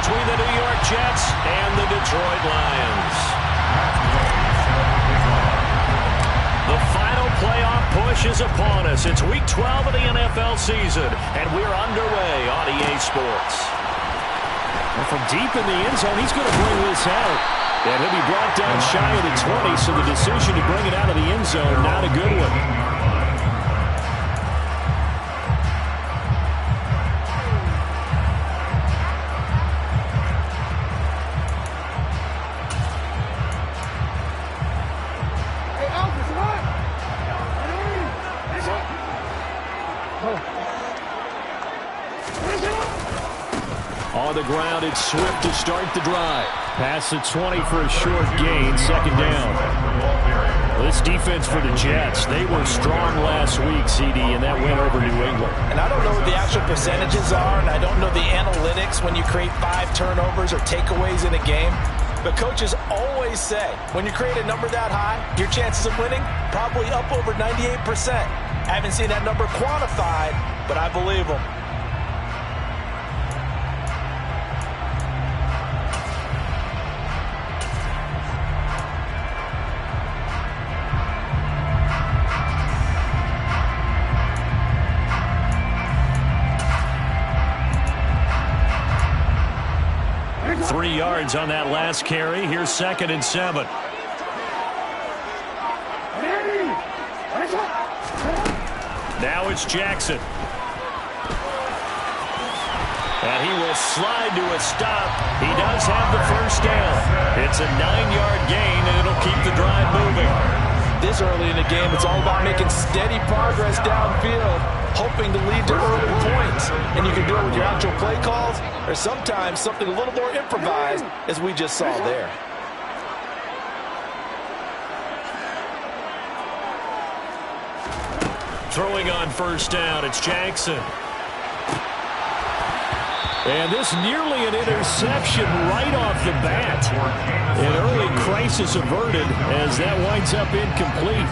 between the New York Jets and the Detroit Lions. The final playoff push is upon us. It's Week 12 of the NFL season, and we're underway on EA Sports. And from deep in the end zone, he's going to bring this out. And he'll be brought down shy of the 20, so the decision to bring it out of the end zone, not a good one. On the ground, it's Swift to start the drive. Past the 20 for a short gain, second down. This defense for the Jets, they were strong last week, CD, and that went over New England. And I don't know what the actual percentages are, and I don't know the analytics when you create 5 turnovers or takeaways in a game. But coaches always say, when you create a number that high, your chances of winning probably up over 98%. I haven't seen that number quantified, but I believe them. On that last carry. Here's 2nd and 7. Now it's Jackson. And he will slide to a stop. He does have the first down. It's a 9-yard gain, and it'll keep the drive moving. This early in the game, it's all about making steady progress downfield, hoping to lead to early points. And you can do it with your actual play calls, or sometimes something a little more improvised, as we just saw there. Throwing on first down, it's Jackson. And this nearly an interception right off the bat. An early crisis averted as that winds up incomplete.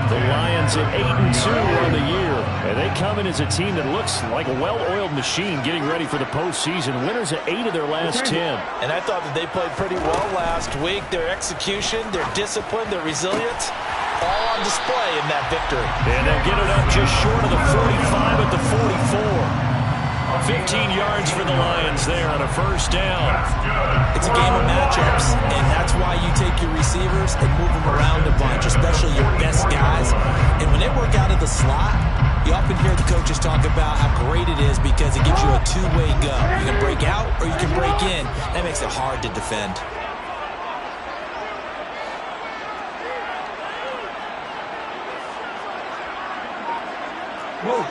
The Lions at 8-2 on the year. And they come in as a team that looks like a well-oiled machine getting ready for the postseason. Winners at 8 of their last 10. And I thought that they played pretty well last week. Their execution, their discipline, their resilience, all on display in that victory. And they'll get it up just short of the 45 at the 44. 15 yards for the Lions there on a first down. It's a game of matchups, and that's why you take your receivers and move them around a bunch, especially your best guys. And when they work out of the slot, you often hear the coaches talk about how great it is because it gives you a two-way go. You can break out or you can break in. That makes it hard to defend. Whoa.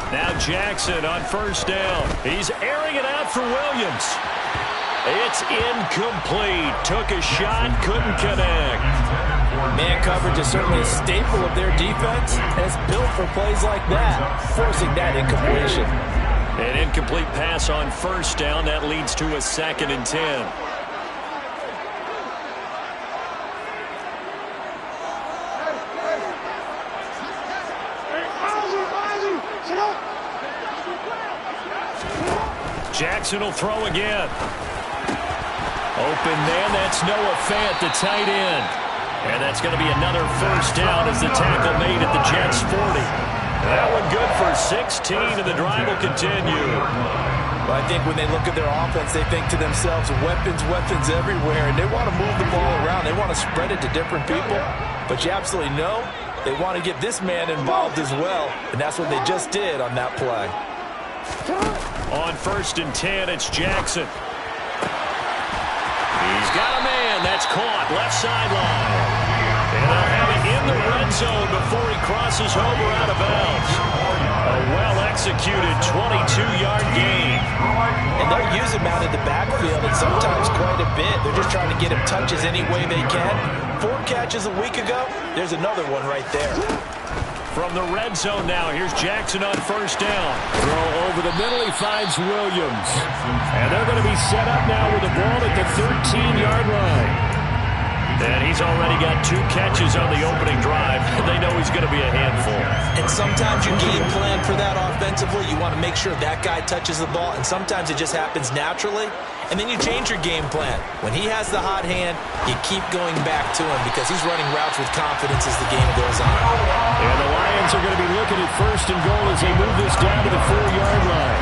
Now Jackson on first down. He's airing it out for Williams. It's incomplete. Took a shot, couldn't connect. Man coverage is certainly a staple of their defense, and it's built for plays like that, forcing that incompletion. An incomplete pass on first down. That leads to a 2nd and 10. Jackson will throw again. Open man, that's Noah Fant, the tight end. And that's going to be another first down as the tackle made at the Jets' 40. That one good for 16, and the drive will continue. Well, I think when they look at their offense, they think to themselves, weapons, weapons everywhere, and they want to move the ball around. They want to spread it to different people. But you absolutely know they want to get this man involved as well, and that's what they just did on that play. On 1st and 10, it's Jackson. He's got a man. That's caught. Left sideline. And they'll have it in the red zone before he crosses over out of bounds. A well-executed 22-yard gain. And they'll use him out of the backfield, and sometimes quite a bit. They're just trying to get him touches any way they can. 4 catches a week ago. There's another one right there. From the red zone now, here's Jackson on first down. Throw over the middle, he finds Williams. And they're going to be set up now with the ball at the 13-yard line. And he's already got 2 catches on the opening drive. They know he's going to be a handful. And sometimes you game plan for that offensively. You want to make sure that guy touches the ball, and sometimes it just happens naturally. And then you change your game plan. When he has the hot hand, you keep going back to him because he's running routes with confidence as the game goes on. And the Lions are going to be looking at 1st and goal as they move this down to the 4-yard line.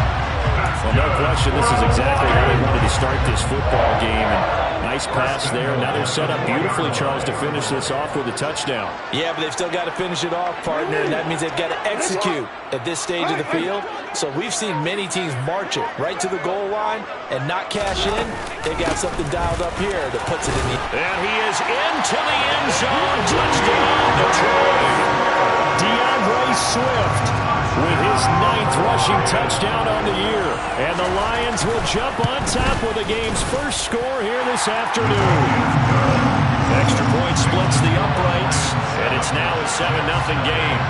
Well, no question, this is exactly how they wanted to start this football game. And nice pass there. Now they're set up beautifully, Charles, to finish this off with a touchdown. Yeah, but they've still got to finish it off, partner, and that means they've got to execute at this stage of the field. So we've seen many teams march it right to the goal line and not cash in. They got something dialed up here that puts it in the... And he is into the end zone. Touchdown, Detroit. DeAndre Swift with his 9th rushing touchdown on the year. And the Lions will jump on top with the game's first score here this afternoon. Extra point splits the uprights, and it's now a 7-0 game.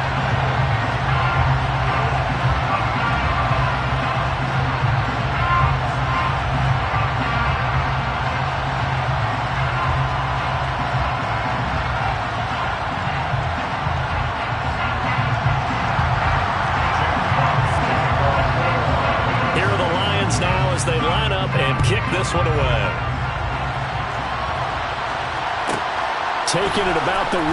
They line up and kick this one away. Taking it about the 1.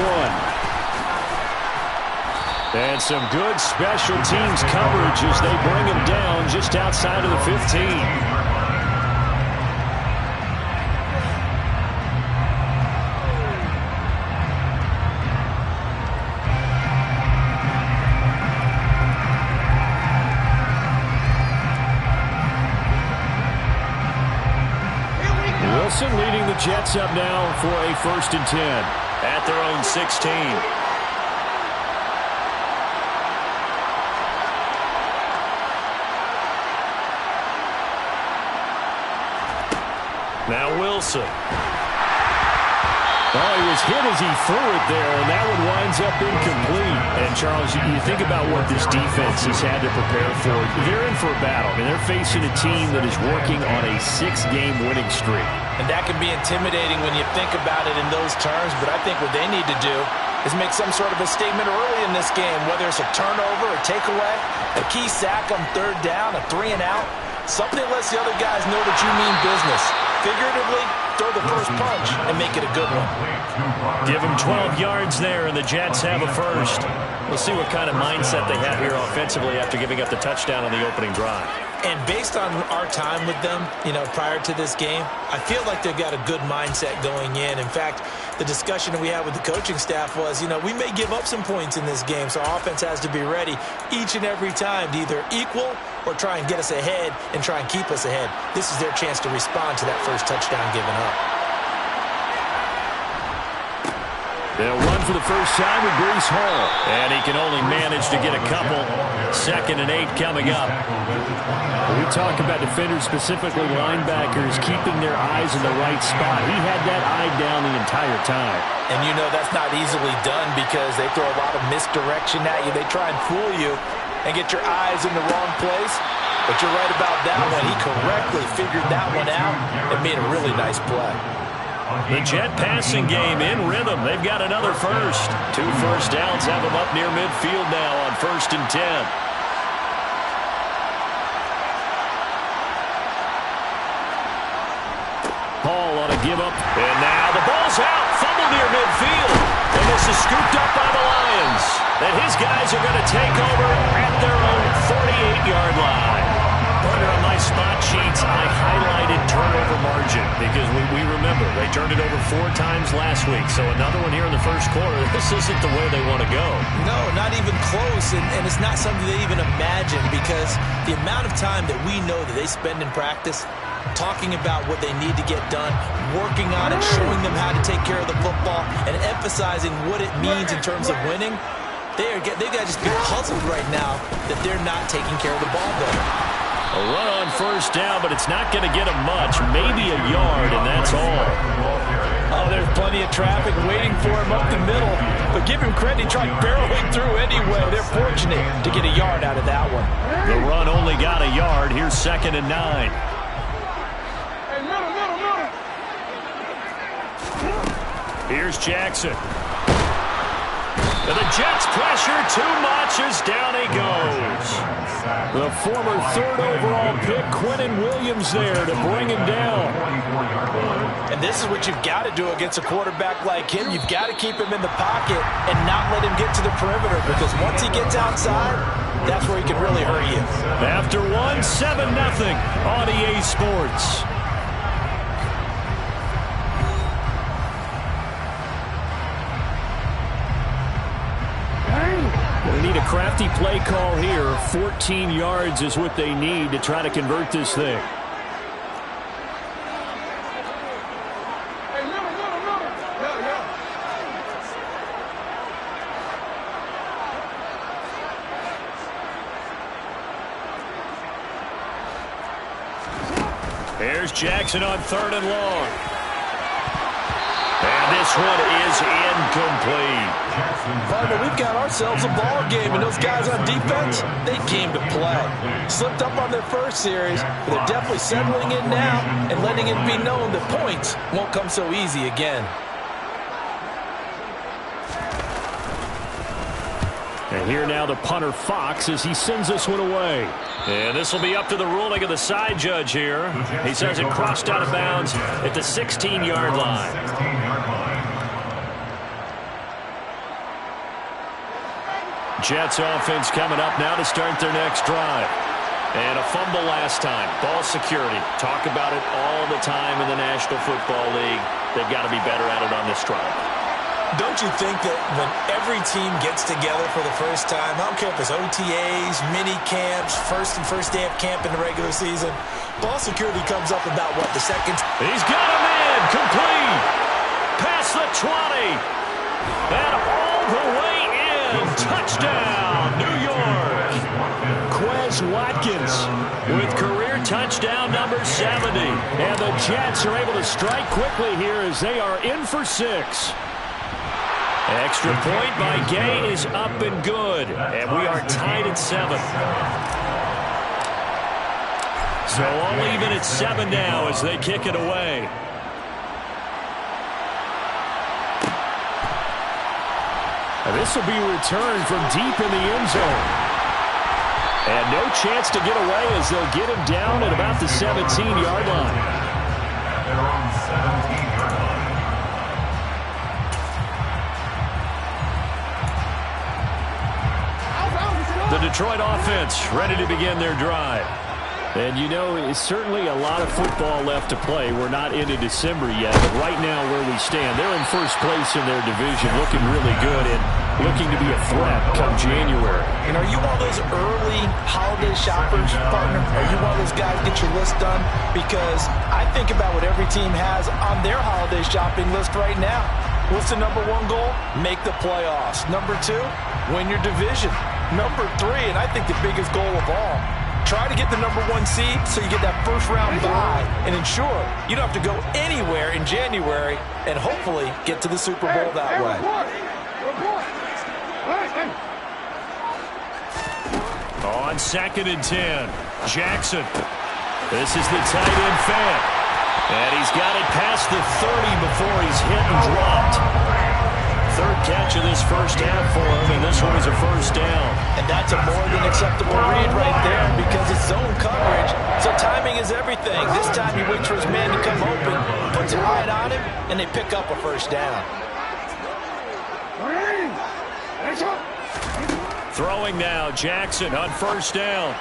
And some good special teams coverage as they bring him down just outside of the 15. Wilson leading the Jets up now for a 1st and 10. At their own 16. Now Wilson. Well, he was hit as he threw it there, and that one winds up incomplete. And, Charles, you think about what this defense has had to prepare for. They're in for a battle. I mean, they're facing a team that is working on a 6-game winning streak. And that can be intimidating when you think about it in those terms, but I think what they need to do is make some sort of a statement early in this game, whether it's a turnover, a takeaway, a key sack on 3rd down, a 3-and-out. Something that lets the other guys know that you mean business. Figuratively, throw the first punch and make it a good one. Give them 12 yards there, and the Jets have a first. We'll see what kind of mindset they have here offensively after giving up the touchdown on the opening drive. And based on our time with them, prior to this game, I feel like they've got a good mindset going in. In fact, the discussion that we had with the coaching staff was, we may give up some points in this game, so our offense has to be ready each and every time to either equal or try and get us ahead and try and keep us ahead. This is their chance to respond to that first touchdown given up. They'll run for the first time with Breece Hall. And he can only manage to get a couple. 2nd and 8 coming up. We talk about defenders, specifically linebackers, keeping their eyes in the right spot. He had that eye down the entire time. And that's not easily done because they throw a lot of misdirection at you. They try and fool you and get your eyes in the wrong place. But you're right about that one. He correctly figured that one out and made a really nice play. The Jet passing game in rhythm. They've got another first. 2 first downs have them up near midfield now on 1st and 10. Hall on a give up. And now the ball's out. Fumble near midfield. And this is scooped up by the Lions. And his guys are going to take over at their own 48-yard line. Partner, on my spot sheets, I highlighted turnover margin because we remember they turned it over 4 times last week. So another one here in the first quarter. This isn't the way they want to go. No, not even close. And it's not something they even imagine because the amount of time that we know that they spend in practice talking about what they need to get done, working on it, showing them how to take care of the football, and emphasizing what it means in terms of winning, they've got to just be puzzled right now that they're not taking care of the ball better. A run on first down, but it's not going to get him much. Maybe a yard, and that's all. Oh, there's plenty of traffic waiting for him up the middle. But give him credit, he tried barreling through anyway. They're fortunate to get a yard out of that one. The run only got a yard. Here's 2nd and 9. Here's Jackson. And the Jets pressure too much as down he goes. The former third overall pick, Quinnen Williams, there to bring him down. And this is what you've got to do against a quarterback like him. You've got to keep him in the pocket and not let him get to the perimeter, because once he gets outside, that's where he can really hurt you. After one, 7-0 on EA Sports. They need a crafty play call here. 14 yards is what they need to try to convert this thing. Here's Jackson on 3rd and long. And this one is incomplete. Partner, we've got ourselves a ball game, and those guys on defense, they came to play. Slipped up on their first series, but they're definitely settling in now and letting it be known that points won't come so easy again. And here now the punter, Fox, as he sends this one away. And this will be up to the ruling of the side judge here. He says it crossed out of bounds at the 16-yard line. Jets offense coming up now to start their next drive. And a fumble last time. Ball security. Talk about it all the time in the National Football League. They've got to be better at it on this drive. Don't you think that when every team gets together for the first time, I don't care if it's OTAs, mini camps, first day of camp in the regular season, ball security comes up about, what, the second? He's got him in. Complete. Past the 20. And all the way in. Touchdown, New York. Quez Watkins with career touchdown number 70. And the Jets are able to strike quickly here as they are in for 6. Extra point by Gay is up and good. And we are tied at 7. So all even at 7 now as they kick it away. And this will be returned from deep in the end zone. And no chance to get away as they'll get him down at about the 17-yard line. The Detroit offense ready to begin their drive. And you know, it's certainly a lot of football left to play. We're not into December yet, but right now where we stand, they're in first place in their division, looking really good and looking to be a threat come January. And are you one of those early holiday shoppers, partner? Are you one of those guys get your list done? Because I think about what every team has on their holiday shopping list right now. What's the number 1 goal? Make the playoffs. Number 2, win your division. Number 3, and I think the biggest goal of all, try to get the number 1 seed so you get that first round bye and ensure you don't have to go anywhere in January and hopefully get to the Super Bowl that way. On 2nd and 10, Jackson. This is the tight end fan. And he's got it past the 30 before he's hit and dropped. 3rd catch of this first half for him, and this one is a first down. And that's a more than acceptable read right there because it's zone coverage, so timing is everything. This time he waits for his man to come open, puts it right on him, and they pick up a first down. Throwing now, Jackson on first down.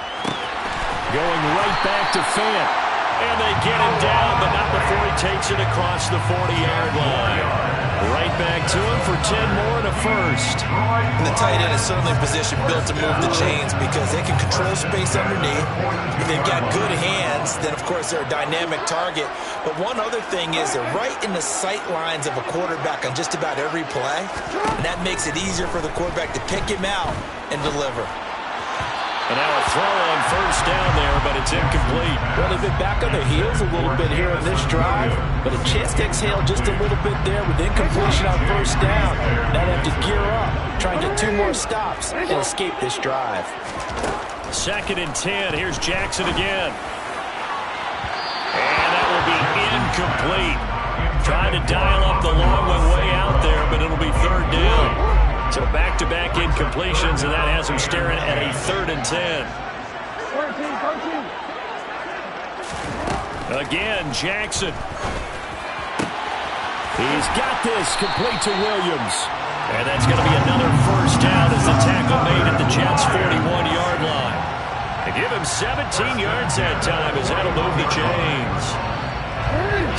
Going right back to Fant. And they get him down, but not before he takes it across the 40-yard line. Right back to him for 10 more and a first. And the tight end is certainly a position built to move the chains because they can control space underneath. If they've got good hands, then, of course, they're a dynamic target. But one other thing is they're right in the sight lines of a quarterback on just about every play. And that makes it easier for the quarterback to pick him out and deliver. And now a throw on first down there, but it's incomplete. Well, they've been back on their heels a little bit here in this drive, but a chance to exhale just a little bit there with incompletion on first down. Now they have to gear up, try and get 2 more stops and escape this drive. 2nd and 10. Here's Jackson again. And that will be incomplete. Trying to dial up the long one way out there, but it'll be third down. So back-to-back incompletions, and that has him staring at a 3rd and 10. Again, Jackson. He's got this complete to Williams. And that's going to be another first down as the tackle made at the Jets' 41-yard line. They give him 17 yards that time as that'll move the chains.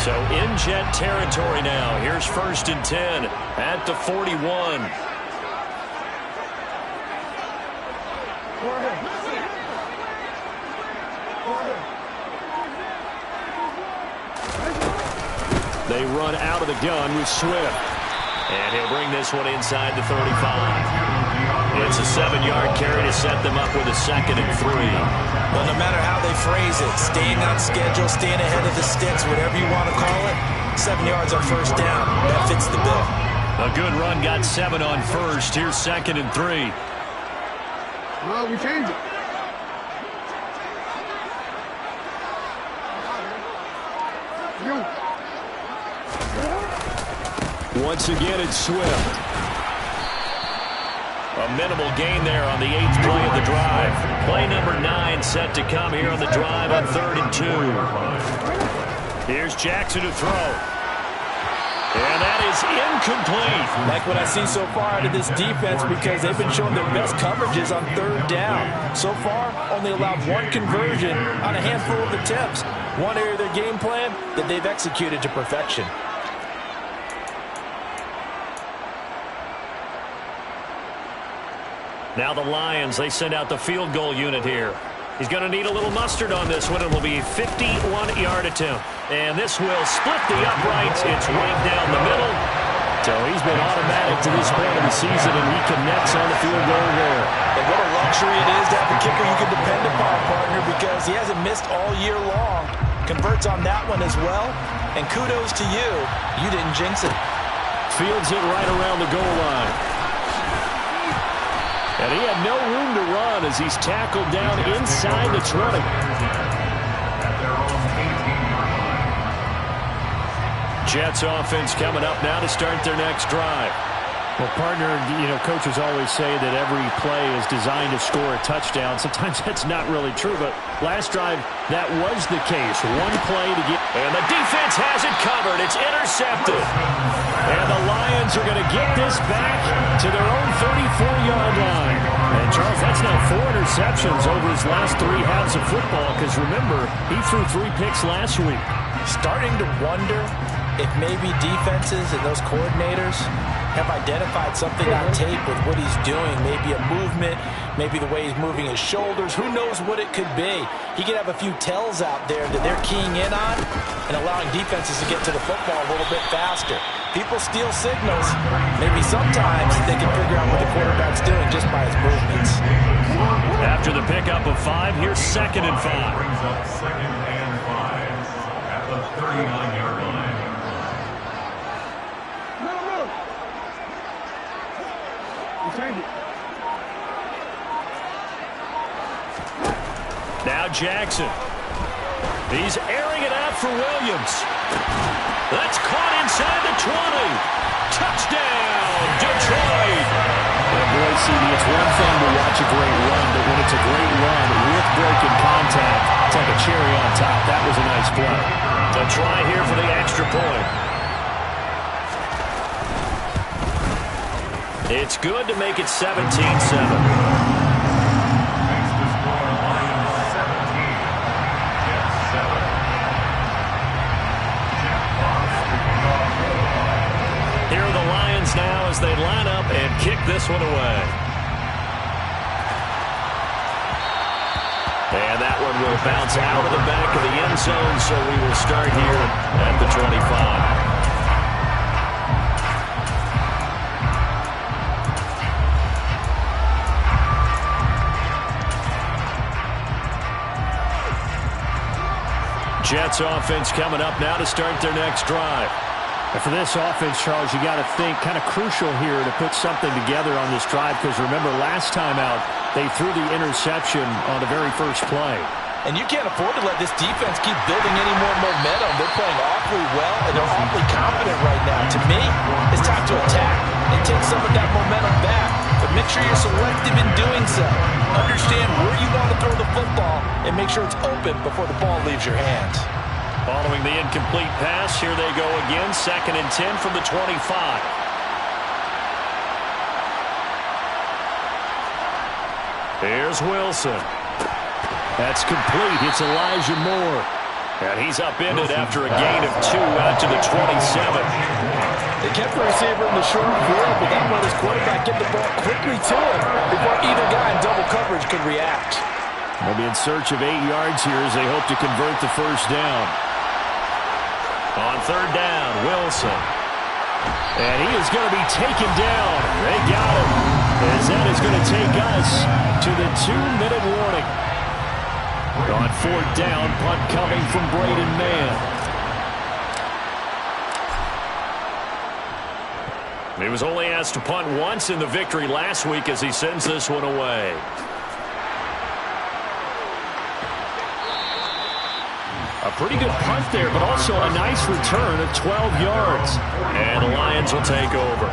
So in Jet territory now. Here's 1st and 10 at the 41. They run out of the gun with Swift. And he'll bring this one inside the 35. It's a 7-yard carry to set them up with a 2nd and 3. Well, no matter how they phrase it, staying on schedule, staying ahead of the sticks, whatever you want to call it, 7 yards on first down. That fits the bill. A good run got 7 on first. Here's 2nd and 3. No, we changed it. Once again, it's Swift. A minimal gain there on the 8th play of the drive. Play number 9 set to come here on the drive on 3rd and 2. Here's Jackson to throw. And that is incomplete. Like what I see so far out of this defense, because they've been showing their best coverages on 3rd down. So far, only allowed 1 conversion on a handful of attempts. One area of their game plan that they've executed to perfection. Now the Lions, they send out the field goal unit here. He's going to need a little mustard on this one. It will be a 51-yard attempt. And this will split the uprights. It's right down the middle. So he's been automatic to this point of the season, and he connects on the field goal there. And what a luxury it is to have a kicker you can depend upon, partner, because he hasn't missed all year long. Converts on that one as well. And kudos to you. You didn't jinx it. Fields it right around the goal line. And he had no room to run as he's tackled down inside the 20. Jets offense coming up now to start their next drive. Well, partner, coaches always say that every play is designed to score a touchdown. Sometimes that's not really true, but last drive, that was the case. One play to get... And the defense has it covered. It's intercepted. And the Lions are going to get this back to their own 34-yard line. And, Charles, that's now 4 interceptions over his last 3 halves of football, because, remember, he threw 3 picks last week. Starting to wonder if maybe defenses and those coordinators have identified something on tape with what he's doing. Maybe a movement, maybe the way he's moving his shoulders. Who knows what it could be? He could have a few tells out there that they're keying in on and allowing defenses to get to the football a little bit faster. People steal signals. Maybe sometimes they can figure out what the quarterback's doing just by his movements. After the pickup of 5, here's 2nd and 5. Brings up 2nd and 5 at the 39-yard line. Now Jackson. He's airing it out for Williams. That's caught inside the 20. Touchdown, Detroit. Well, boy, CD, it's one thing to watch a great run, but when it's a great run with broken contact, it's like a cherry on top. That was a nice play. A try here for the extra point. It's good to make it 17-7. Now as they line up and kick this one away. And that one will bounce out of the back of the end zone, so we will start here at the 25. Jets offense coming up now to start their next drive. And for this offense, Charles, you got to think kind of crucial here to put something together on this drive, because remember last time out, they threw the interception on the very first play. And you can't afford to let this defense keep building any more momentum. They're playing awfully well, and they're awfully confident right now. To me, it's time to attack and take some of that momentum back. But make sure you're selective in doing so. Understand where you want to throw the football and make sure it's open before the ball leaves your hands. Following the incomplete pass, here they go again. 2nd and 10 from the 25. Here's Wilson. That's complete. It's Elijah Moore. And he's upended after a gain of 2 out to the 27. They kept the receiver in the short field, but then let his quarterback get the ball quickly to him before either guy in double coverage could react. They'll be in search of 8 yards here as they hope to convert the first down. On 3rd down, Wilson. And he is going to be taken down. They got him. As that is going to take us to the 2-minute warning. On 4th down, punt coming from Braden Mann. He was only asked to punt once in the victory last week as he sends this one away. A pretty good punt there, but also a nice return of 12 yards. And the Lions will take over.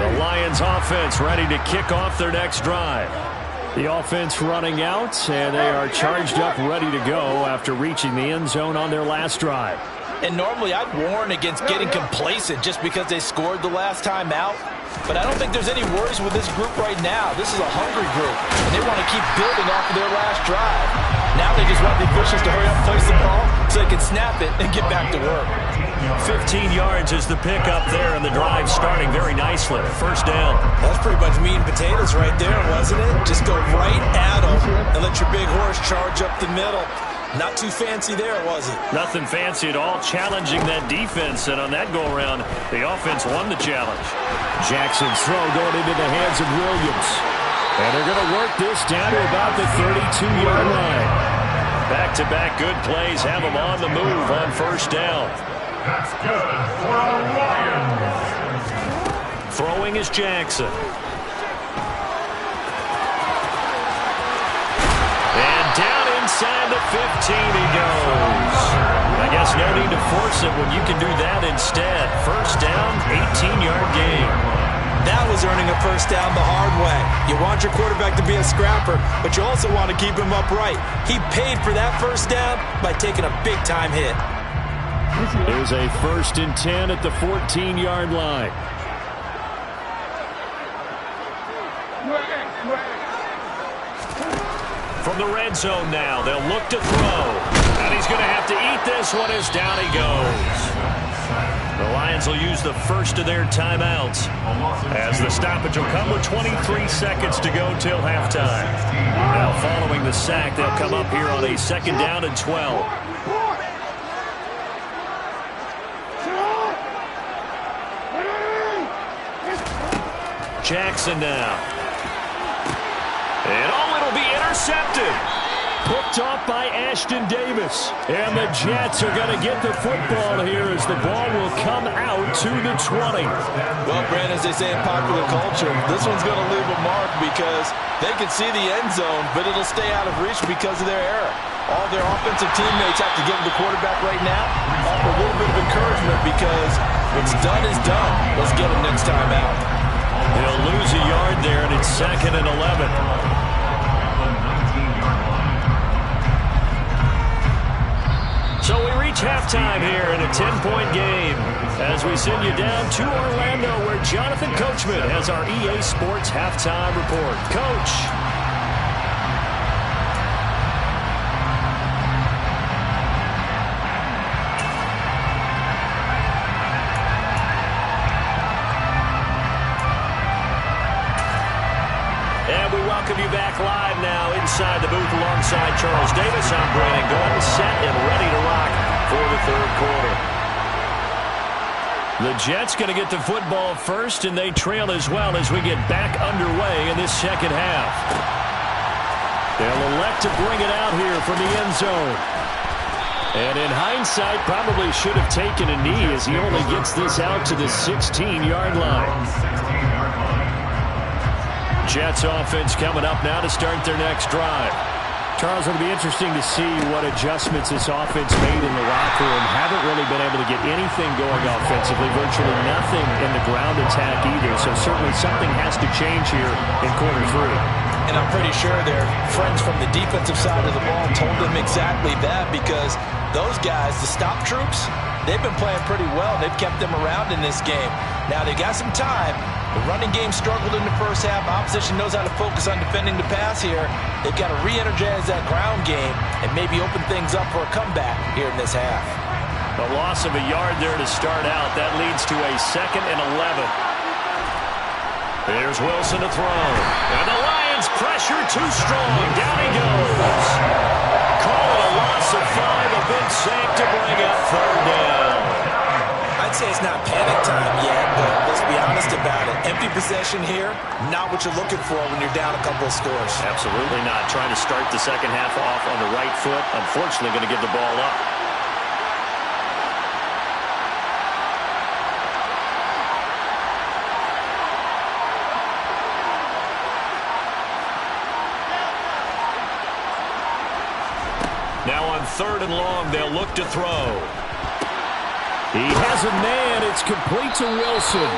The Lions offense ready to kick off their next drive. The offense running out, and they are charged up, ready to go after reaching the end zone on their last drive. And normally I'd warn against getting complacent just because they scored the last time out. But I don't think there's any worries with this group right now. This is a hungry group, and they want to keep building off of their last drive. Now they just want the officials to hurry up, place the ball, so they can snap it and get back to work. 15 yards is the pickup there, and the drive starting very nicely. First down. That's pretty much meat and potatoes right there, wasn't it? Just go right at them and let your big horse charge up the middle. Not too fancy there, was it? Nothing fancy at all, challenging that defense, and on that go-around, the offense won the challenge. Jackson's throw going into the hands of Williams. And they're going to work this down to about the 32-yard line. Back-to-back good plays have them on the move on first down. That's good for the Lions. Throwing is Jackson. And down inside the 15 he goes. I guess no need to force it when you can do that instead. First down, 18-yard gain. That was earning a first down the hard way. You want your quarterback to be a scrapper, but you also want to keep him upright. He paid for that first down by taking a big-time hit. Here's a 1st and 10 at the 14-yard line. From the red zone now, they'll look to throw. And he's going to have to eat this one as down he goes. The Lions will use the first of their timeouts as the stoppage will come with 23 seconds to go till halftime. Now following the sack, they'll come up here on a 2nd down and 12. Jackson now. And it'll be intercepted. Picked off by Ashton Davis. And the Jets are going to get the football here as the ball will come out to the 20. Well, Brandon, as they say in popular culture, this one's going to leave a mark because they can see the end zone, but it'll stay out of reach because of their error. All their offensive teammates have to give the quarterback right now offer a little bit of encouragement because what's done is done. Let's get him next time out. They'll lose a yard there, and it's 2nd and 11. So we reach halftime here in a 10-point game as we send you down to Orlando where Jonathan Coachman has our EA Sports Halftime Report. Coach. And we welcome you back live now inside the booth alongside Charles Davis. I'm Brandon Gordon, set and ready to rock for the 3rd quarter. The Jets going to get the football first, and they trail as well as we get back underway in this 2nd half. They'll elect to bring it out here from the end zone. And in hindsight, probably should have taken a knee as he only gets this out to the 16-yard line. Jets offense coming up now to start their next drive. Charles, it'll be interesting to see what adjustments this offense made in the locker room. Haven't really been able to get anything going offensively, virtually nothing in the ground attack either. So certainly something has to change here in quarter 3. And I'm pretty sure their friends from the defensive side of the ball told them exactly that, because those guys, the stop troops, they've been playing pretty well. They've kept them around in this game. Now they got some time. The running game struggled in the first half. Opposition knows how to focus on defending the pass here. They've got to re-energize that ground game and maybe open things up for a comeback here in this half. A loss of a yard there to start out. That leads to a 2nd and 11. There's Wilson to throw. And the Lions pressure too strong. Down he goes. Call it a loss of 5. A big sack to bring up 3rd down. I'd say it's not panic time yet, but let's be honest about it. Empty possession here, not what you're looking for when you're down a couple of scores. Absolutely not. Trying to start the second half off on the right foot. Unfortunately, going to give the ball up. Now on 3rd and long, they'll look to throw. He has a man. It's complete to Wilson.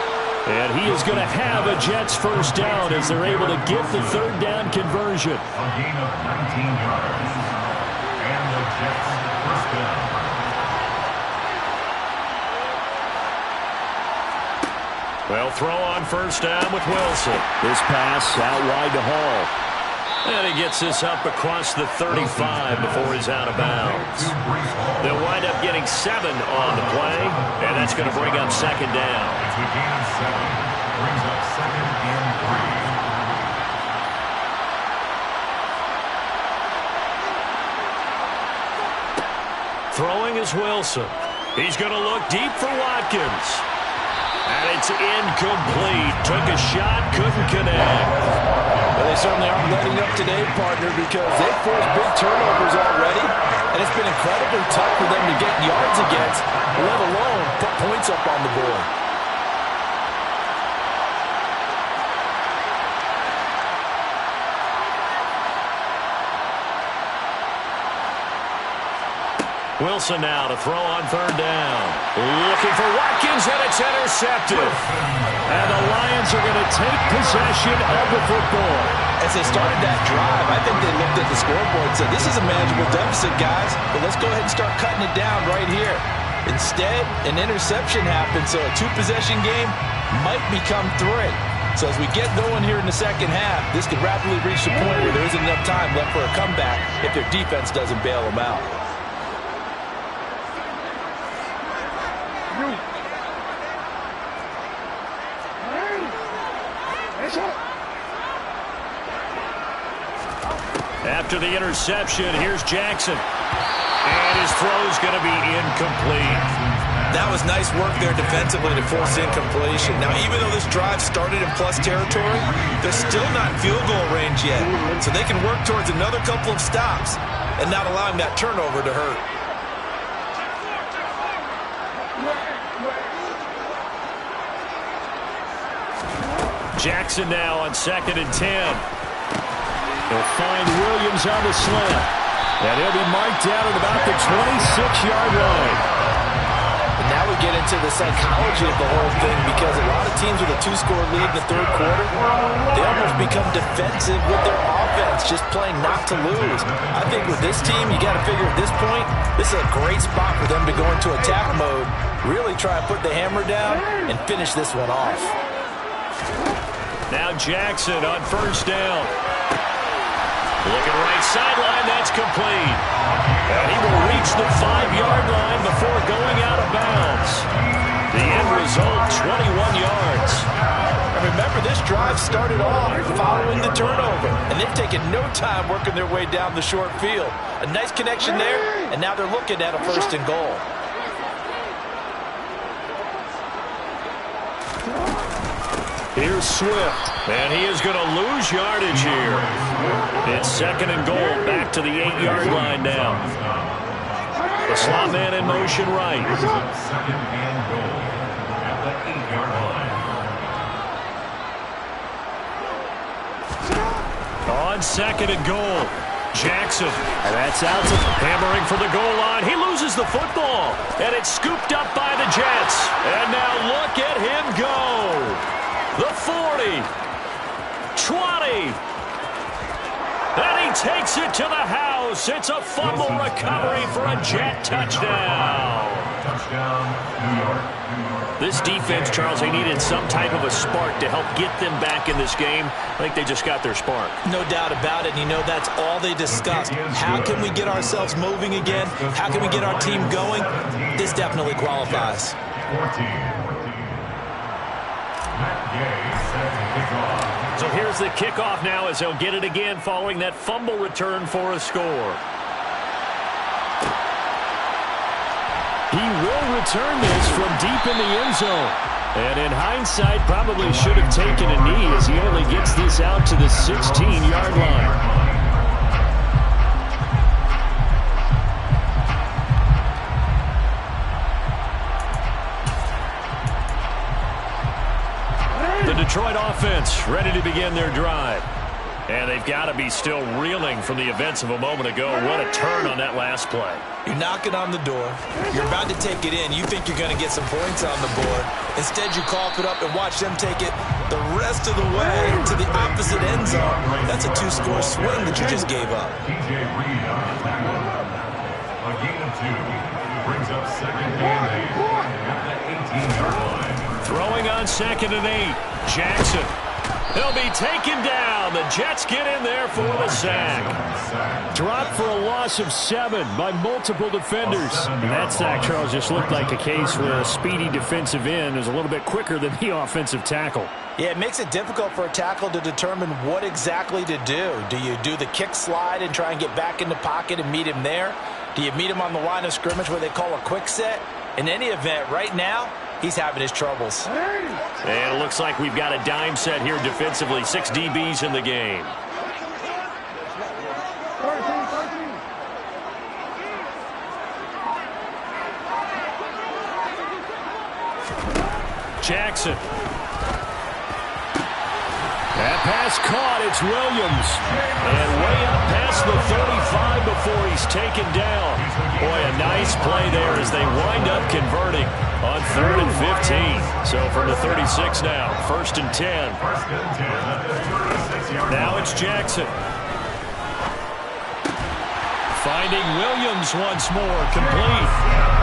And he is going to have a Jets first down as they're able to get the 3rd down conversion. A gain of 19 yards. And the Jets first down. Well, throw on first down with Wilson. This pass out wide to Hall. And he gets this up across the 35 before he's out of bounds. They'll wind up getting 7 on the play, and that's going to bring up 2nd down. It's a gain of 7. Brings up 2nd and 3. Throwing is Wilson. He's going to look deep for Watkins. And it's incomplete. Took a shot, couldn't connect. Well, they certainly aren't letting up today, partner, because they've forced big turnovers already, and it's been incredibly tough for them to get yards against, let alone put points up on the board. Wilson now to throw on 3rd down. Looking for Watkins, and it's intercepted. And the Lions are going to take possession of the football. As they started that drive, I think they looked at the scoreboard and said, this is a manageable deficit, guys, but let's go ahead and start cutting it down right here. Instead, an interception happened, so a 2-possession game might become 3. So as we get going here in the second half, this could rapidly reach the point where there isn't enough time left for a comeback if their defense doesn't bail them out. After the interception, here's Jackson. And his throw's going to be incomplete. That was nice work there defensively to force incompletion. Now, even though this drive started in plus territory, they're still not in field goal range yet. So they can work towards another couple of stops and not allowing that turnover to hurt. Jackson now on 2nd and 10. They'll find Williams on the slant. And he'll be marked out at about the 26-yard line. And now we get into the psychology of the whole thing, because a lot of teams with a 2-score lead in the 3rd quarter, they almost become defensive with their offense, just playing not to lose. I think with this team, you got to figure at this point, this is a great spot for them to go into attack mode, really try and put the hammer down and finish this one off. Now Jackson on first down. Looking right sideline, that's complete. And he will reach the 5-yard line before going out of bounds. The end result, 21 yards. And remember, this drive started off following the turnover, and they've taken no time working their way down the short field. A nice connection there, and now they're looking at a 1st and goal. Here's Swift, and he is going to lose yardage here. It's 2nd and goal, back to the 8-yard line now. The slot man in motion right. 2nd and goal at the 8-yard line. On second and goal, Jackson. And that's out to hammering for the goal line. He loses the football, and it's scooped up by the Jets. And now look at him go. The 40, 20, and he takes it to the house. It's a fumble recovery for a Jet touchdown. Touchdown, New York. This defense, Charles, they needed some type of a spark to help get them back in this game. I think they just got their spark. No doubt about it. And you know that's all they discussed. How can we get ourselves moving again? How can we get our team going? This definitely qualifies. 14. Matt Gay set to kick off. So here's the kickoff now as they'll get it again following that fumble return for a score. He will return this from deep in the end zone. And in hindsight, probably should have taken a knee as he only gets this out to the 16-yard line. The Detroit offense ready to begin their drive. And they've got to be still reeling from the events of a moment ago. What a turn on that last play. You're knocking on the door. You're about to take it in. You think you're going to get some points on the board. Instead, you cough it up and watch them take it the rest of the way to the opposite end zone. That's a two-score swing that you just gave up. TJ Reed on the tackle. A gain of 2. Brings up second and 8 at the 18-yard line. Throwing on second and 8. Jackson. He'll be taken down. The Jets get in there for the sack. Dropped for a loss of 7 by multiple defenders. And that sack, Charles, just looked like a case where a speedy defensive end is a little bit quicker than the offensive tackle. Yeah, it makes it difficult for a tackle to determine what exactly to do. Do you do the kick slide and try and get back in the pocket and meet him there? Do you meet him on the line of scrimmage where they call a quick set? In any event, right now, he's having his troubles. And it looks like we've got a dime set here defensively. 6 DBs in the game. Jackson. That pass caught. It's Williams. And way up past the 35 before he's taken down. Boy, a nice play there as they wind up converting on 3rd and 15. So from the 36 now, 1st and 10. Now it's Jackson. Finding Williams once more, complete.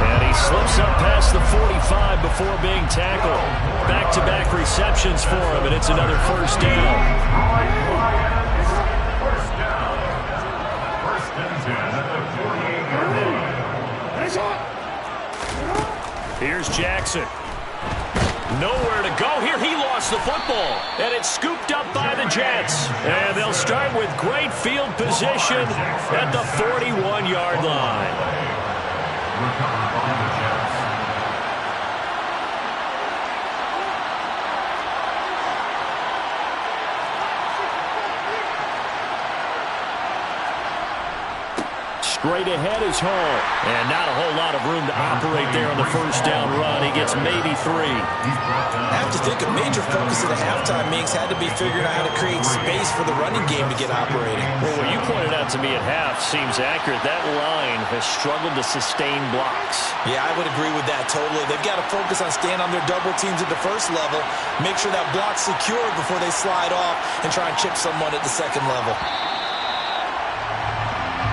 And he slips up past the 45 before being tackled. Back-to-back receptions for him, and it's another first down. First and 10 at the 48-yard line. Here's Jackson. Nowhere to go here. He lost the football, and it's scooped up by the Jets. And they'll start with great field position at the 41-yard line. Recovered by the Jets. Straight ahead is Hall. And not a whole lot of room to operate there on the first down run. He gets maybe 3. I have to think a major focus at the halftime meetings had to be figuring out how to create space for the running game to get operating. Well, what you pointed out to me at half seems accurate. That line has struggled to sustain blocks. Yeah, I would agree with that totally. They've got to focus on staying on their double teams at the first level, make sure that block's secure before they slide off and try and chip someone at the second level.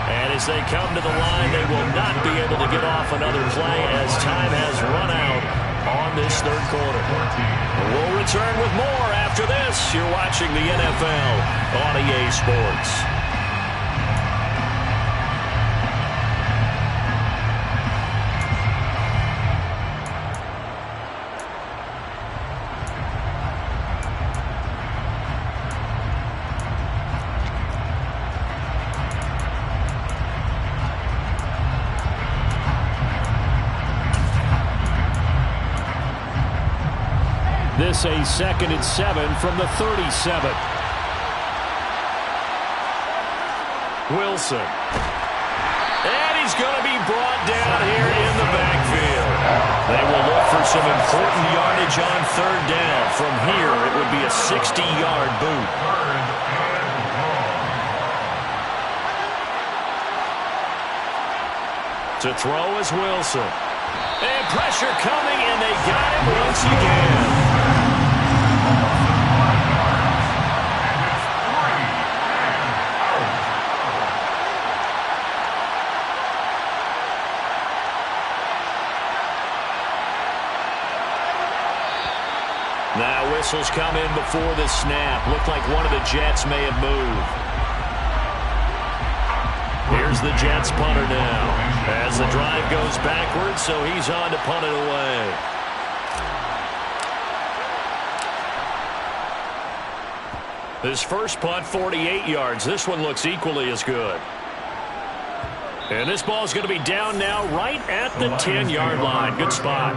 And as they come to the line, they will not be able to get off another play as time has run out on this third quarter. We'll return with more after this. You're watching the NFL on EA Sports. This a 2nd and 7 from the 37. Wilson. And he's going to be brought down here in the backfield. They will look for some important yardage on 3rd down. From here, it would be a 60-yard boot. To throw is Wilson. And pressure coming, and they got him once again. Now whistles come in before the snap. Looked like one of the Jets may have moved. Here's the Jets punter now. As the drive goes backwards, so he's on to punt it away. His first punt, 48 yards. This one looks equally as good. And this ball's going to be down now right at the 10-yard line. Good spot.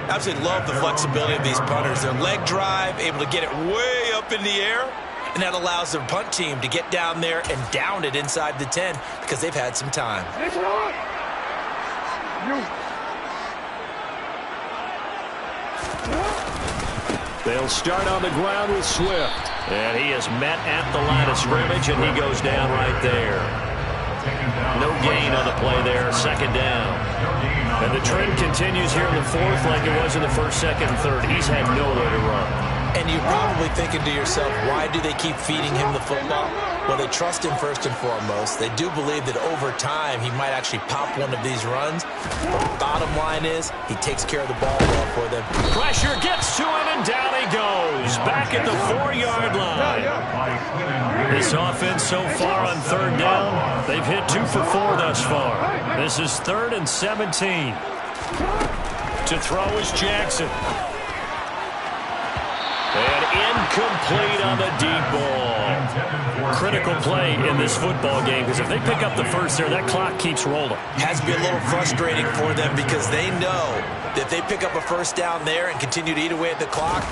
Absolutely love the flexibility of these punters. Their leg drive, able to get it way up in the air, and that allows their punt team to get down there and down it inside the 10 because they've had some time. They'll start on the ground with Swift. And he is met at the line of scrimmage, and he goes down right there. No gain on the play there, second down. And the trend continues here in the fourth like it was in the first, second, and third. He's had nowhere to run. And you're probably thinking to yourself, why do they keep feeding him the football? Well, they trust him first and foremost. They do believe that over time he might actually pop one of these runs. But bottom line is he takes care of the ball well for them. Pressure gets to him, and down he goes. Back at the 4-yard line. This offense so far on third down, they've hit 2 for 4 thus far. This is 3rd and 17. To throw is Jackson. And incomplete on the deep ball. Critical play in this football game because if they pick up the first there, that clock keeps rolling. Has to be a little frustrating for them because they know that if they pick up a first down there and continue to eat away at the clock,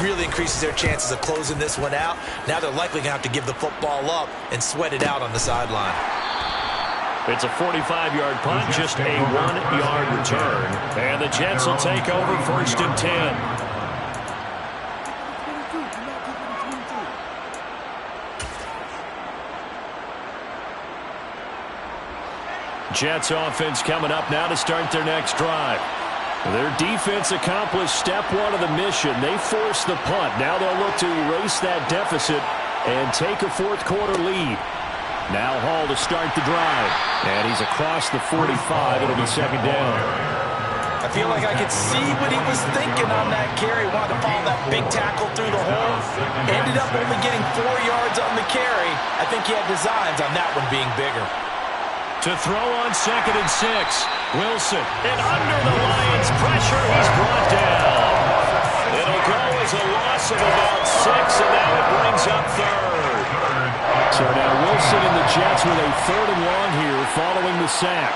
really increases their chances of closing this one out. Now they're likely going to have to give the football up and sweat it out on the sideline. It's a 45-yard punt, just a 1-yard return. And the Jets will take over 1st and 10. Jets offense coming up now to start their next drive. Their defense accomplished step 1 of the mission. They forced the punt. Now they'll look to erase that deficit and take a fourth-quarter lead. Now Hall to start the drive. And he's across the 45. It'll be second down. I feel like I could see what he was thinking on that carry. Wanted to follow that big tackle through the hole. Ended up only getting 4 yards on the carry. I think he had designs on that one being bigger. To throw on 2nd and 6. Wilson. And under the Lions' pressure, he's brought down. It'll go as a loss of about 6, and now it brings up 3rd. So now Wilson and the Jets with a 3rd and long here following the sack.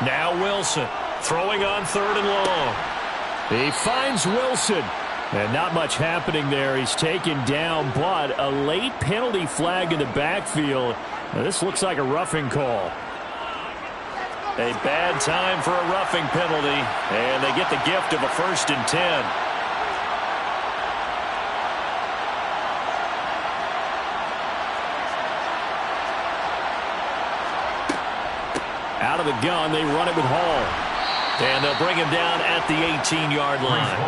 Now Wilson. Throwing on 3rd and long. He finds Wilson. And not much happening there. He's taken down, but a late penalty flag in the backfield. Now, this looks like a roughing call. A bad time for a roughing penalty. And they get the gift of a 1st and 10. Out of the gun, they run it with Hall. And they'll bring him down at the 18-yard line.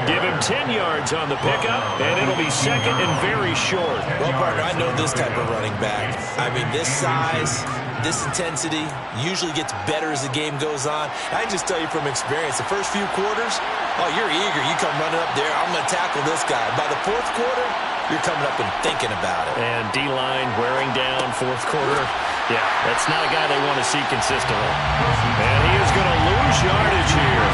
Give him 10 yards on the pickup, and it'll be second and very short. Well, partner, I know this type of running back. I mean, this size, this intensity usually gets better as the game goes on. I can just tell you from experience, the first few quarters, oh, you're eager. You come running up there, I'm going to tackle this guy. By the 4th quarter, you're coming up and thinking about it. And D-line wearing down 4th quarter. Yeah, that's not a guy they want to see consistently. And he is going to lose yardage here.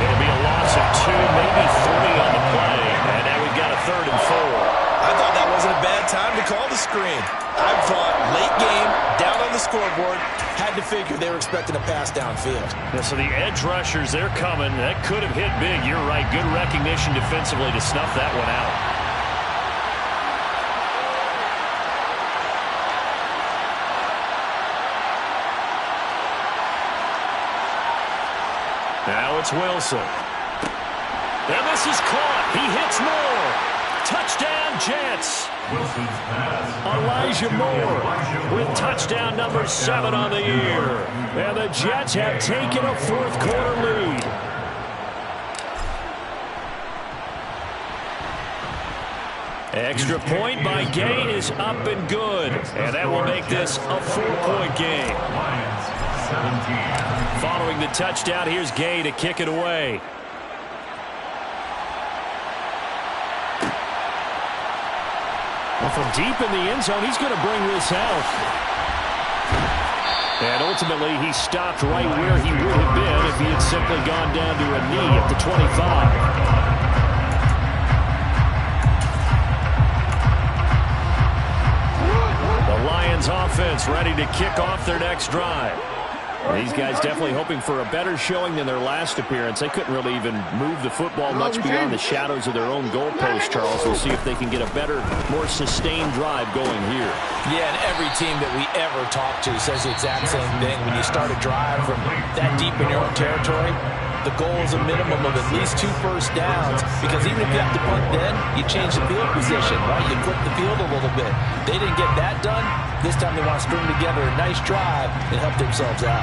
It'll be a loss of 2, maybe 3 on the play. And now we've got a 3rd and 4. I thought that wasn't a bad time to call the screen. I thought late game, down on the scoreboard, had to figure they were expecting a pass downfield. Yeah, so the edge rushers, they're coming. That could have hit big. You're right. Good recognition defensively to snuff that one out. Now it's Wilson. And this is caught. He hits Moore. Touchdown, Jets. Wilson's pass. Elijah Moore with touchdown number 7 on the year. And the Jets have taken a fourth-quarter lead. Extra point by Gay is up and good. And that will make this a 4-point game. Lions 17. Following the touchdown, here's Gay to kick it away. Well, from deep in the end zone, he's going to bring this out. And ultimately, he stopped right where he would have been if he had simply gone down to a knee at the 25. Lions offense ready to kick off their next drive. These guys definitely hoping for a better showing than their last appearance. They couldn't really even move the football much beyond the shadows of their own goalpost, Charles. We'll see if they can get a better, more sustained drive going here. Yeah, and every team that we ever talk to says the exact same thing. When you start a drive from that deep in your own territory, the goal is a minimum of at least 2 first downs, because even if you have to punt then, you change the field position, right? You flip the field a little bit. They didn't get that done. This time they want to string together a nice drive and help themselves out.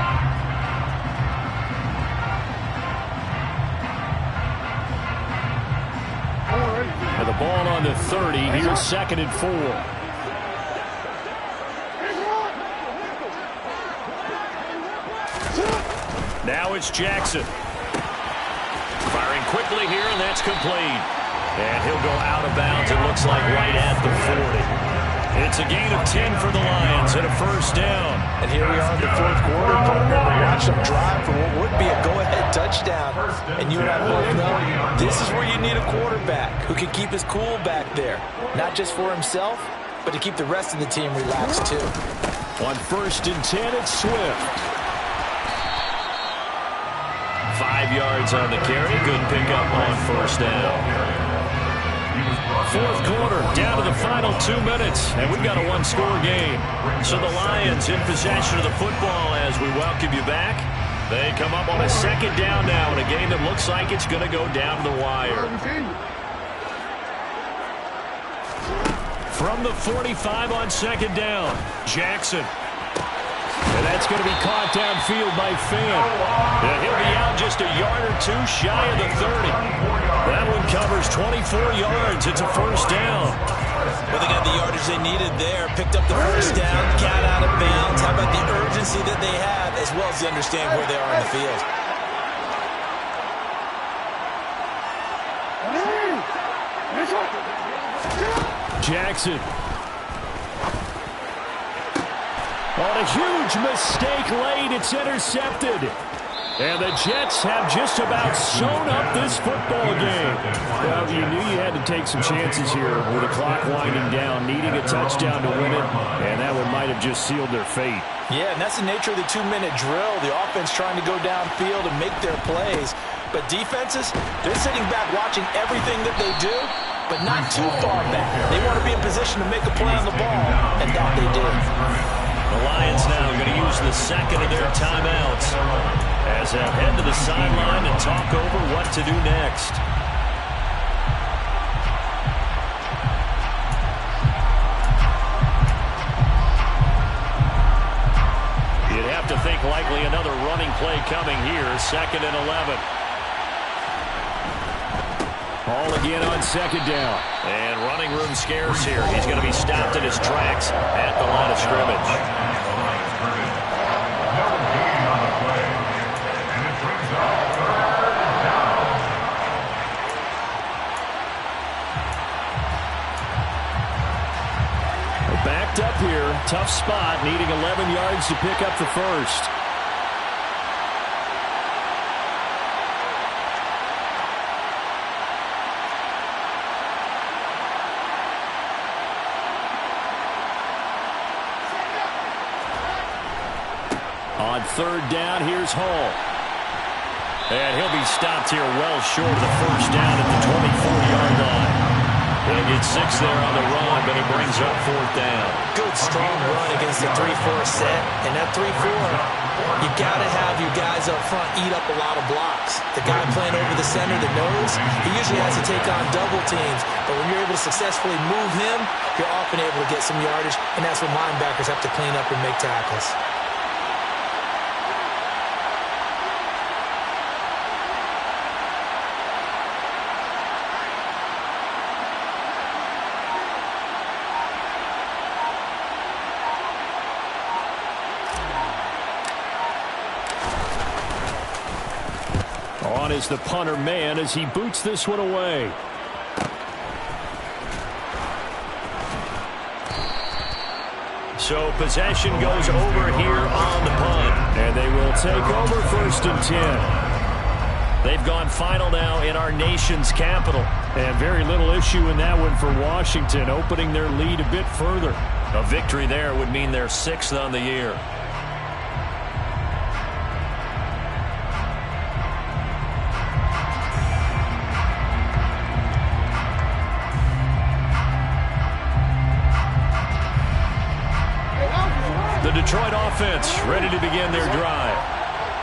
And the ball on the 30. Here's 2nd and 4. Now it's Jackson. Firing quickly here, and that's complete. And he'll go out of bounds, it looks like, right at the 40. It's a gain of 10 for the Lions and a first down. And here we are in the 4th quarter, partner. We watched them drive for what would be a go-ahead touchdown. And you and I both know this is where you need a quarterback who can keep his cool back there. Not just for himself, but to keep the rest of the team relaxed too. On 1st and 10, it's Swift. 5 yards on the carry. Good pickup on first down. 4th quarter, down to the final 2 minutes, and we've got a 1-score game. So the Lions in possession of the football as we welcome you back. They come up on a 2nd down now in a game that looks like it's going to go down the wire. From the 45 on 2nd down, Jackson. And that's going to be caught downfield by Fant. And he'll be out just a yard or 2 shy of the 30. That one covers 24 yards. It's a first down. Well, they got the yardage they needed there. Picked up the first down, got out of bounds. How about the urgency that they have, as well as they understand where they are in the field? Jackson. On a huge mistake late, it's intercepted. And the Jets have just about sewn up this football game. Well, you knew you had to take some chances here with the clock winding down, needing a touchdown to win it, and that one might have just sealed their fate. Yeah, and that's the nature of the 2-minute drill. The offense trying to go downfield and make their plays. But defenses, they're sitting back watching everything that they do, but not too far back. They want to be in position to make a play on the ball, and that they did. The Lions now are going to use the 2nd of their timeouts as they'll head to the sideline and talk over what to do next. You'd have to think likely another running play coming here, 2nd and 11. All again on 2nd down. And running room scarce here. He's going to be stopped in his tracks at the line of scrimmage. Backed up here. Tough spot. Needing 11 yards to pick up the first. On 3rd down, here's Hall. And he'll be stopped here well short of the first down at the 24-yard line. They get 6 there on the run, but it brings up 4th down. Good, strong run against the 3-4 set. And that 3-4, you got to have your guys up front eat up a lot of blocks. The guy playing over the center, the nose, he usually has to take on double teams. But when you're able to successfully move him, you're often able to get some yardage, and that's when linebackers have to clean up and make tackles. On is the punter man as he boots this one away. So possession goes over here on the punt. And they will take over 1st and 10. They've gone final now in our nation's capital. And very little issue in that one for Washington, opening their lead a bit further. A victory there would mean they're 6th on the year. The Detroit offense ready to begin their drive.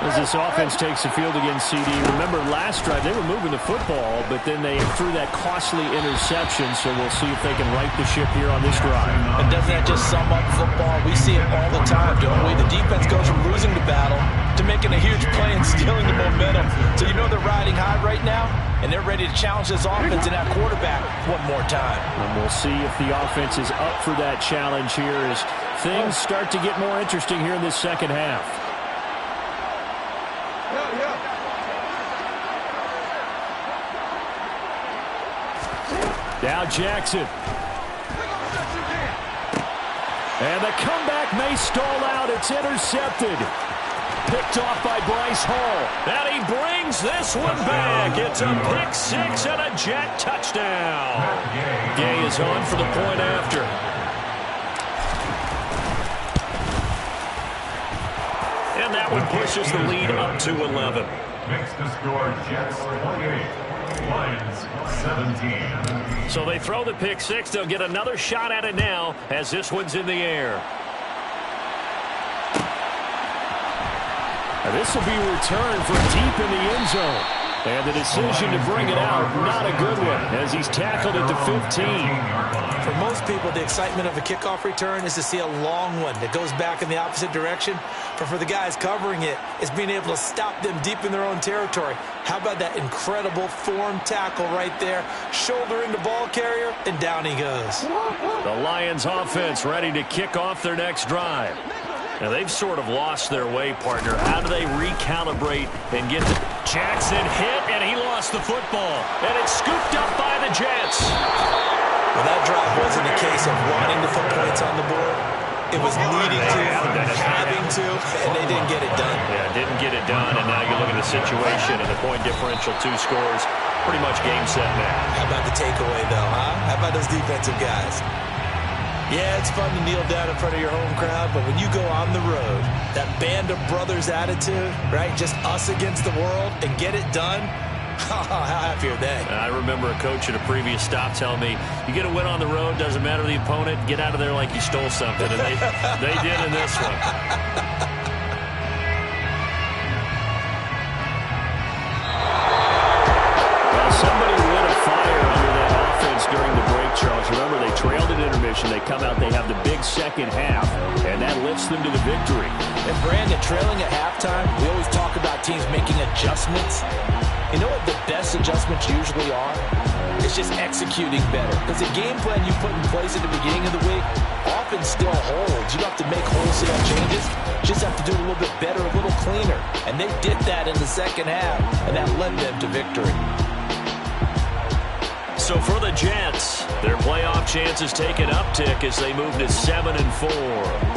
As this offense takes the field against CD, remember last drive they were moving the football, but then they threw that costly interception, so we'll see if they can right the ship here on this drive. And doesn't that just sum up football? We see it all the time, don't we? The defense goes from losing the battle to making a huge play and stealing the momentum. So you know they're riding high right now, and they're ready to challenge this offense and that quarterback one more time. And we'll see if the offense is up for that challenge here as things start to get more interesting here in this second half. Now Jackson. And the comeback may stall out. It's intercepted. Picked off by Bryce Hall. And he brings this one back. It's a pick 6 and a Jet touchdown. Gay is on for the point after. And that one pushes the lead up to 11. Makes the score Jets 28, Lions 17. So they throw the pick 6. They'll get another shot at it now as this one's in the air. Now this will be returned from deep in the end zone. And the decision to bring it out, not a good one, as he's tackled at the 15. For most people, the excitement of a kickoff return is to see a long one that goes back in the opposite direction. But for the guys covering it, it's being able to stop them deep in their own territory. How about that incredible form tackle right there? Shoulder into ball carrier, and down he goes. The Lions offense ready to kick off their next drive. Now, they've sort of lost their way, partner. How do they recalibrate and get the Jackson hit, and he lost the football. And it's scooped up by the Jets. Well, that drive wasn't a case of wanting to put points on the board. It was needing to, having to, and they didn't get it done. Yeah, didn't get it done, and now you look at the situation, and the point differential, 2 scores, pretty much game, set, match. How about the takeaway, though, huh? How about those defensive guys? Yeah, it's fun to kneel down in front of your home crowd, but when you go on the road, that band of brothers attitude, right, just us against the world, and get it done, how happy are they? I remember a coach at a previous stop telling me, you get a win on the road, doesn't matter the opponent, get out of there like you stole something, and they did in this one. Well, somebody lit a fire under that offense during the break, Charles. Remember, they trailed at intermission. They come out, they have the big second half, and that lifts them to the victory. And Brandon, trailing at halftime, we always talk about teams making adjustments. You know what the best adjustments usually are? It's just executing better. Because the game plan you put in place at the beginning of the week often still holds. You don't have to make wholesale changes. You just have to do it a little bit better, a little cleaner. And they did that in the second half, and that led them to victory. So for the Jets, their playoff chances take an uptick as they move to 7-4.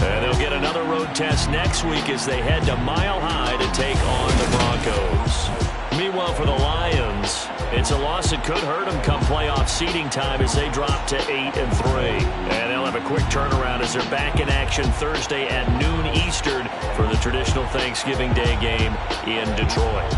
And they'll get another road test next week as they head to Mile High to take on the Broncos. Meanwhile, for the Lions, it's a loss that could hurt them come playoff seeding time as they drop to 8-3. And they'll have a quick turnaround as they're back in action Thursday at noon Eastern for the traditional Thanksgiving Day game in Detroit.